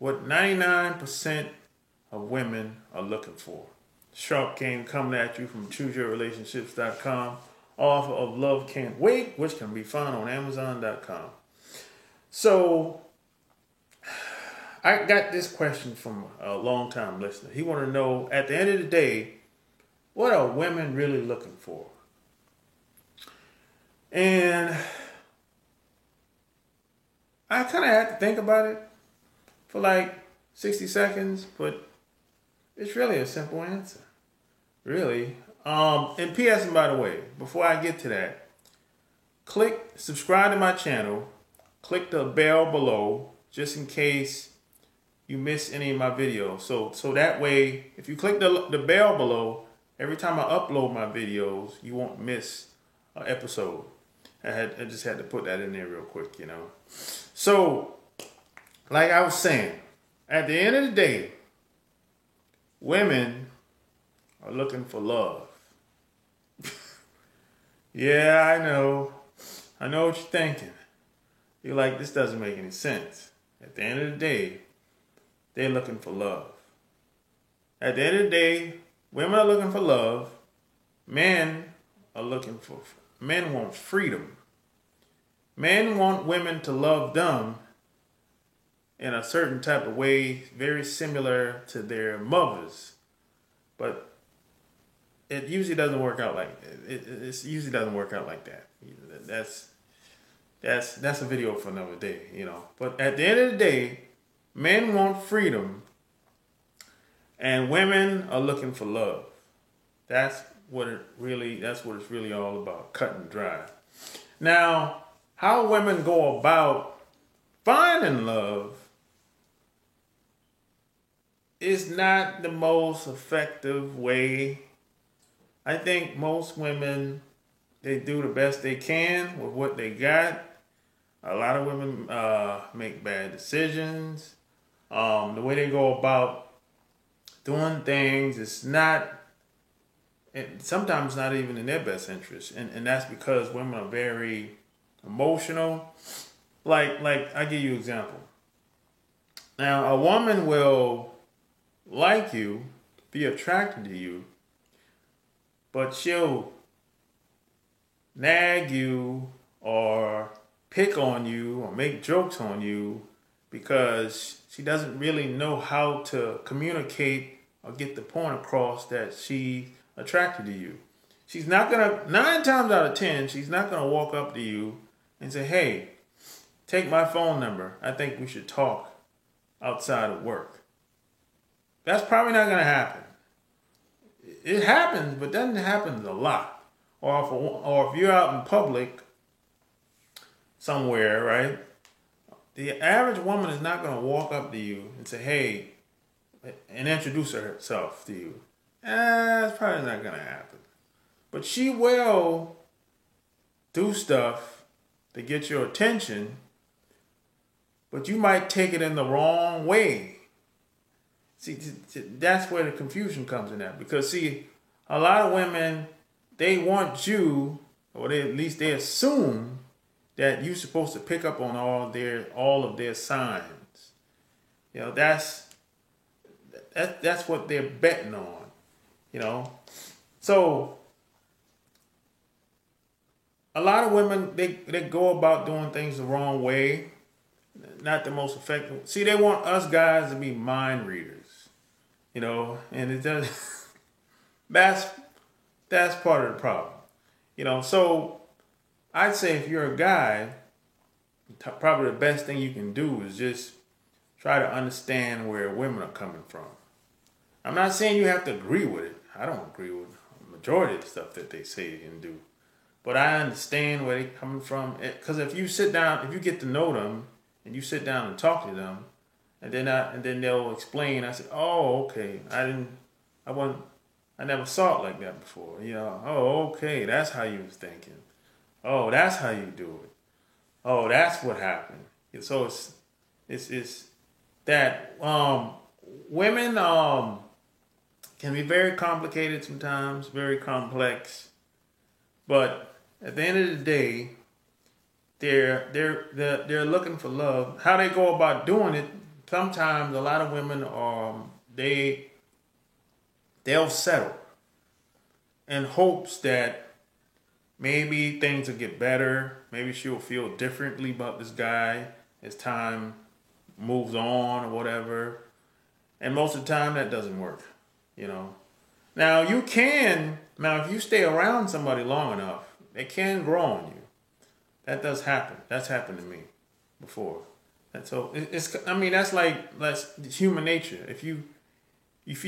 what 99% of women are looking for. Sharp King coming at you from ChooseYourRelationships.com, author of Love Can't Wait, which can be found on Amazon.com. So, I got this question from a long-time listener. He wanted to know, at the end of the day, what are women really looking for? And I kind of had to think about it for like 60 seconds, but it's really a simple answer. Really. And P.S. and by the way, before I get to that, subscribe to my channel, click the bell below, just in case you miss any of my videos. So that way, if you click the bell below, every time I upload my videos, you won't miss an episode. I just had to put that in there real quick, you know. So, like I was saying, at the end of the day, women are looking for love. Yeah, I know. I know what you're thinking. You're like, this doesn't make any sense. At the end of the day, they're looking for love. At the end of the day, women are looking for love. Men want freedom. Men want women to love them in a certain type of way, very similar to their mothers. But it usually doesn't work out like it usually doesn't work out like that. That's a video for another day, you know. But at the end of the day, men want freedom and women are looking for love. That's what it's really all about, cut and dry. Now, how women go about finding love is not the most effective way. I think most women, they do the best they can with what they got. A lot of women make bad decisions. The way they go about doing things is sometimes not even in their best interest. And that's because women are very emotional. Like I give you an example. Now, a woman will like you, be attracted to you, but she'll nag you or pick on you or make jokes on you because she doesn't really know how to communicate or get the point across that she's attracted to you. She's not gonna, 9 times out of 10, she's not gonna walk up to you and say, hey, take my phone number. I think we should talk outside of work. That's probably not gonna happen. It happens, but doesn't happen a lot. Or if you're out in public somewhere, right? The average woman is not going to walk up to you and say, hey, and introduce herself to you. That's probably not going to happen. But she will do stuff to get your attention, but you might take it in the wrong way. See, that's where the confusion comes in at. Because, see, a lot of women, they want you, or at least they assume that you're supposed to pick up on all of their signs. You know, that's what they're betting on, you know. So a lot of women, they go about doing things the wrong way, not the most effective. See, they want us guys to be mind readers, you know, and it does. That's part of the problem, you know. So I'd say if you're a guy, probably the best thing you can do is just try to understand where women are coming from. I'm not saying you have to agree with it. I don't agree with the majority of the stuff that they say and do. But I understand where they're coming from. Because if you sit down, if you get to know them, and you sit down and talk to them, and then they'll explain. I said, oh, okay. I never saw it like that before. You know, oh, okay, that's how you was thinking. Oh, that's how you do it. Oh, that's what happened. So it's that women can be very complicated sometimes, very complex. But at the end of the day, they're looking for love. How they go about doing it sometimes a lot of women they'll settle in hopes that maybe things will get better. Maybe she'll feel differently about this guy as time moves on or whatever. And most of the time that doesn't work, you know. Now if you stay around somebody long enough, they can grow on you. That does happen. That's happened to me before. And so that's human nature. If you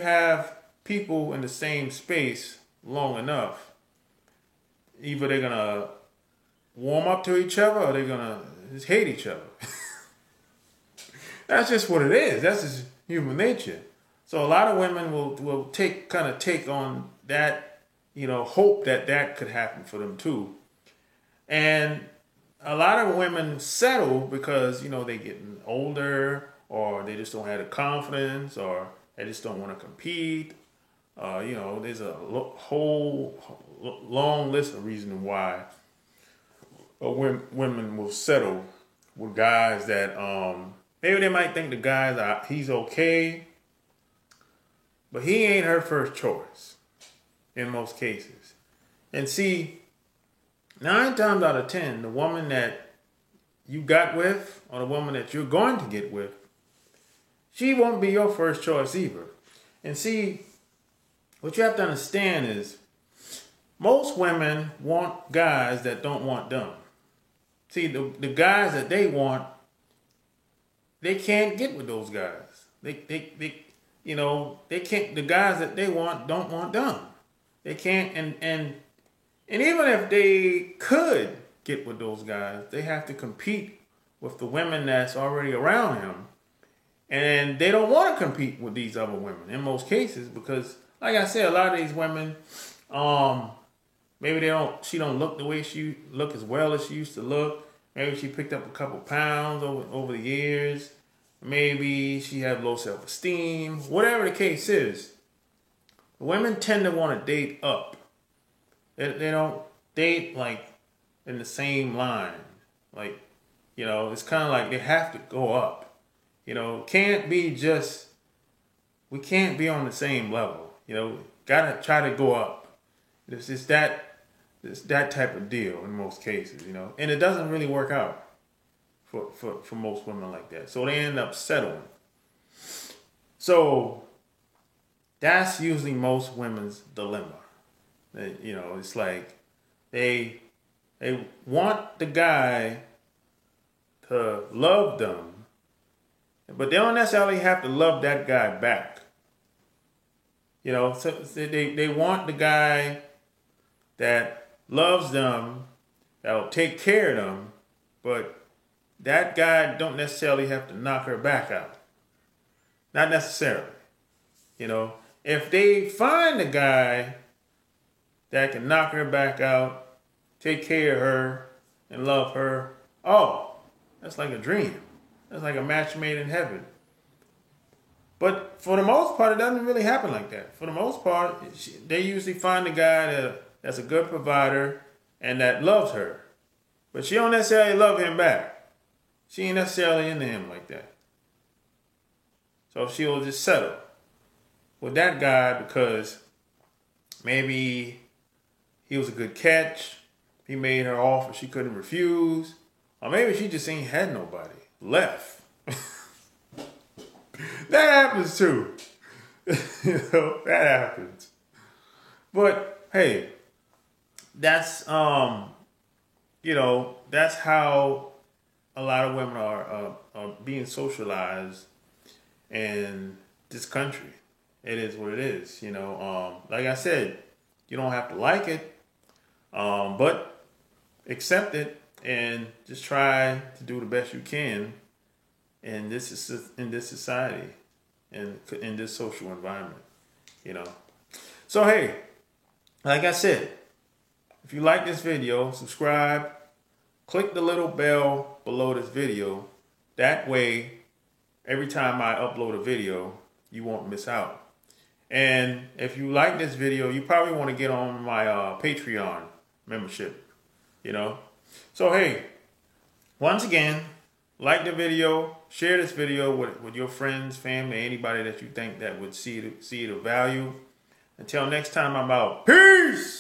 have people in the same space long enough, either they're gonna warm up to each other or they're gonna just hate each other. That's just what it is. That's just human nature. So a lot of women will take on that, hope that could happen for them too. And a lot of women settle because, they're getting older, or they just don't have the confidence, or they just don't want to compete. There's a whole long list of reasons why women will settle with guys that maybe they might think the guy he's okay, but he ain't her first choice in most cases. And see, 9 times out of 10, the woman that you got with, or the woman that you're going to get with, she won't be your first choice either. And see, what you have to understand is, most women want guys that don't want them. See, the guys that they want, they can't get with those guys. They can't. The guys that they want don't want them. They can't. And even if they could get with those guys, they have to compete with the women that's already around him, and they don't want to compete with these other women in most cases because, like I said, a lot of these women, maybe she don't look the way she look as well as she used to look. Maybe she picked up a couple pounds over the years. Maybe she had low self-esteem. Whatever the case is, women tend to want to date up. They don't date like in the same line. Like, it's kind of like they have to go up. We can't be on the same level. Gotta try to go up. It's that type of deal in most cases, and it doesn't really work out for most women like that. So they end up settling. So that's usually most women's dilemma. It's like they want the guy to love them, but they don't necessarily have to love that guy back. So they want the guy that loves them, that'll take care of them, but that guy don't necessarily have to knock her back out. Not necessarily. If they find a guy that can knock her back out, take care of her, and love her, that's like a dream. That's like a match made in heaven. But for the most part, it doesn't really happen like that. For the most part, they usually find a guy that's a good provider and that loves her. But she don't necessarily love him back. She ain't necessarily into him like that. So she'll just settle with that guy because maybe he was a good catch. He made her offer she couldn't refuse. Or maybe she just ain't had nobody. Left. That happens too. That happens. But hey, that's that's how a lot of women are being socialized in this country. It is what it is. Like I said, you don't have to like it, but accept it and just try to do the best you can in this society and in this social environment. So hey, like I said, if you like this video, subscribe. Click the little bell below this video. That way, every time I upload a video, you won't miss out. And if you like this video, you probably want to get on my Patreon membership, So hey, once again, like the video, share this video with your friends, family, anybody that you think that would see the value. Until next time, I'm out. Peace!